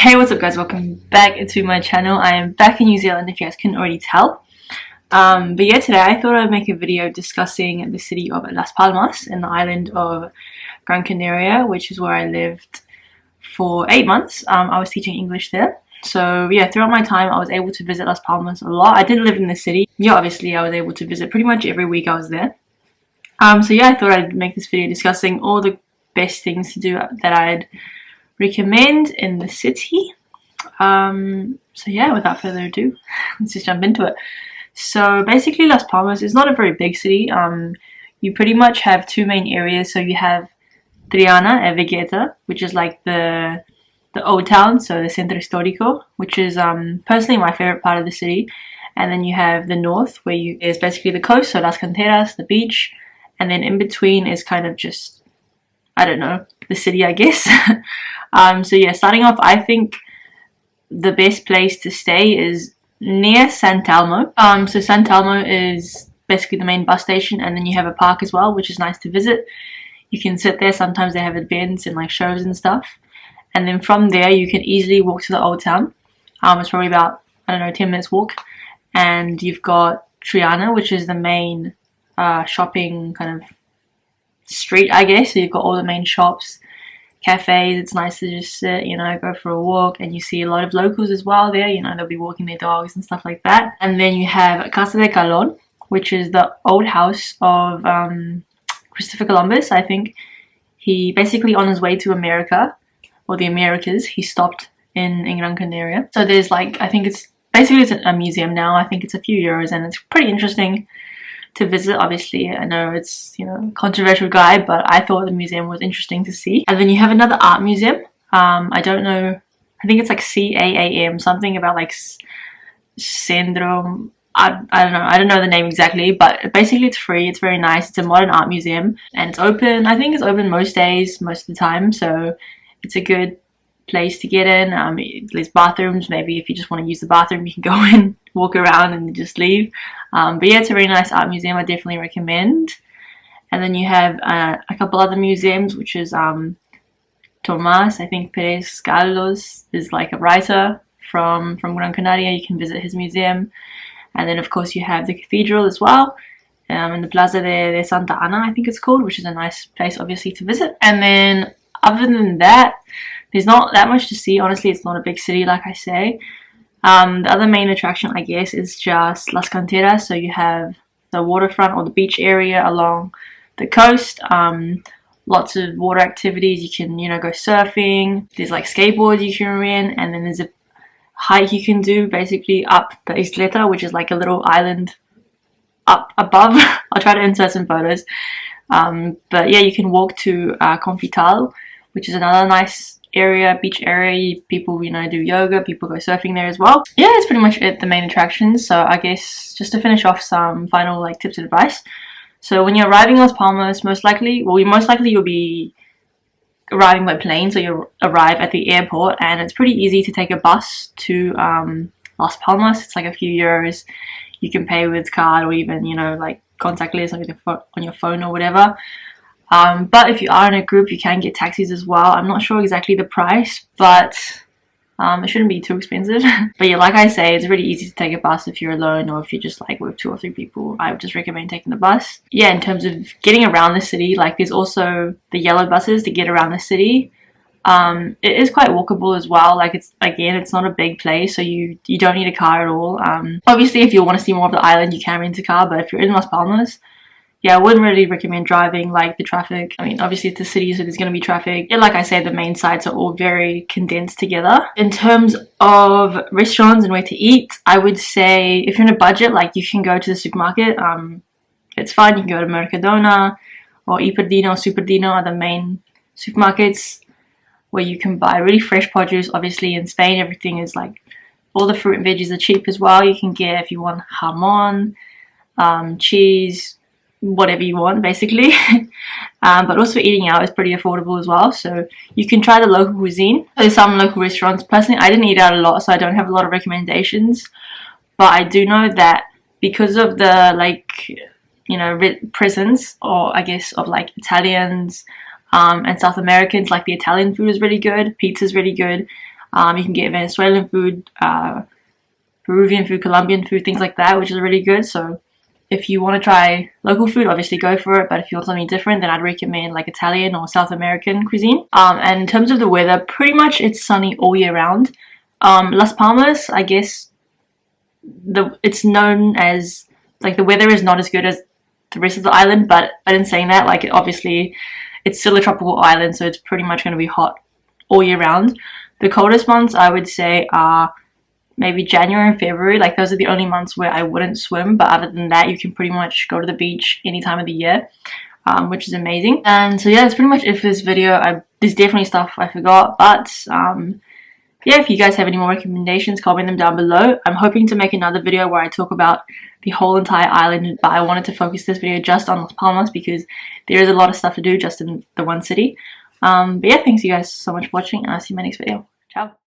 Hey, what's up guys, welcome back to my channel. I am back in New Zealand if you guys couldn't already tell. But yeah, today I thought I'd make a video discussing the city of Las Palmas in the island of Gran Canaria, which is where I lived for 8 months. I was teaching English there. So yeah, throughout my time I was able to visit Las Palmas a lot. I didn't live in the city. Yeah, obviously I was able to visit pretty much every week I was there. So yeah, I thought I'd make this video discussing all the best things to do that I'd recommend in the city. So yeah, without further ado, let's just jump into it. So basically Las Palmas is not a very big city. You pretty much have two main areas. So you have Triana and Vegeta, which is like the old town, so the Centro Histórico, which is personally my favorite part of the city. And then you have the north, where is basically the coast, so Las Canteras, the beach, and then in between is kind of just, I don't know, the city, I guess. So yeah, starting off, I think the best place to stay is near San Telmo. So San Telmo is basically the main bus station, and then you have a park as well, which is nice to visit. You can sit there. Sometimes they have events and like shows and stuff. And then from there, you can easily walk to the old town. It's probably about, I don't know, 10 minutes walk. And you've got Triana, which is the main shopping kind of street, I guess. So you've got all the main shops, cafes. It's nice to just sit, you know, go for a walk, and you see a lot of locals as well there. You know, they'll be walking their dogs and stuff like that. And then you have Casa de Calon, which is the old house of Christopher Columbus. I think he basically, on his way to America, or the Americas, he stopped in Gran Canaria. So there's like, I think it's a museum now. I think it's a few euros, and it's pretty interesting to visit. Obviously, I know it's, you know, controversial guy, but I thought the museum was interesting to see. And then you have another art museum. I don't know, I think it's like CAAM, something about like syndrome. I don't know the name exactly, but basically it's free. It's very nice. It's a modern art museum, and it's open. I think it's open most days, most of the time. So it's a good place to get in. There's bathrooms. Maybe if you just want to use the bathroom, you can go in, walk around, and just leave. But yeah, it's a very nice art museum. I definitely recommend. And then you have a couple other museums, which is Tomas, I think Perez Carlos is like a writer from Gran Canaria. You can visit his museum. And then of course you have the cathedral as well, in the Plaza de Santa Ana, I think it's called, which is a nice place obviously to visit. And then other than that, there's not that much to see. Honestly, it's not a big city, like I say. The other main attraction, I guess, is just Las Canteras. So you have the waterfront or the beach area along the coast. Lots of water activities. You can, you know, go surfing. There's like skateboards you can rent, and then there's a hike you can do basically up the Isleta, which is like a little island up above. I'll try to insert some photos. But yeah, you can walk to Confital, which is another nice area, beach area. People, you know, do yoga. People go surfing there as well. Yeah, that's pretty much it, the main attractions. So I guess just to finish off some final like tips and advice. So when you're arriving in Las Palmas, most likely you'll be arriving by plane. So you'll arrive at the airport, and it's pretty easy to take a bus to Las Palmas. It's like a few euros. You can pay with card, or even, you know, like contactless on your phone or whatever. But if you are in a group, you can get taxis as well. I'm not sure exactly the price, but it shouldn't be too expensive. But yeah, like I say, it's really easy to take a bus if you're alone, or if you're just like with 2 or 3 people. I would just recommend taking the bus. Yeah, in terms of getting around the city, like there's also the yellow buses to get around the city. It is quite walkable as well. Like it's not a big place, so you don't need a car at all. Obviously, if you want to see more of the island, you can rent a car. But if you're in Las Palmas, yeah, I wouldn't really recommend driving. Like the traffic, I mean, obviously it's a city, so there's going to be traffic. Yeah, like I say, the main sites are all very condensed together. In terms of restaurants and where to eat, I would say if you're in a budget, like you can go to the supermarket. It's fine. You can go to Mercadona or Iperdino, Superdino are the main supermarkets where you can buy really fresh produce. Obviously in Spain, everything is like, all the fruit and veggies are cheap as well. You can get, if you want, jamon, cheese, whatever you want basically. But also eating out is pretty affordable as well, so you can try the local cuisine. There's some local restaurants. Personally, I didn't eat out a lot, so I don't have a lot of recommendations, but I do know that because of the, like, you know, presence, or I guess of like Italians and South Americans, like the Italian food is really good, pizza's really good. You can get Venezuelan food, Peruvian food, Colombian food, things like that, which is really good. So if you want to try local food, obviously go for it. But if you want something different, then I'd recommend like Italian or South American cuisine. And in terms of the weather, pretty much it's sunny all year round. Las Palmas, I guess it's known as, like, the weather is not as good as the rest of the island. But in saying that, like, obviously it's still a tropical island, so it's pretty much going to be hot all year round. The coldest months I would say are maybe January and February. Like, those are the only months where I wouldn't swim, but other than that you can pretty much go to the beach any time of the year, which is amazing. And so yeah, that's pretty much it for this video. There's definitely stuff I forgot, but yeah, if you guys have any more recommendations, comment them down below. I'm hoping to make another video where I talk about the whole entire island, but I wanted to focus this video just on Las Palmas because there is a lot of stuff to do just in the one city. But yeah, thanks you guys so much for watching, and I'll see you in my next video. Ciao!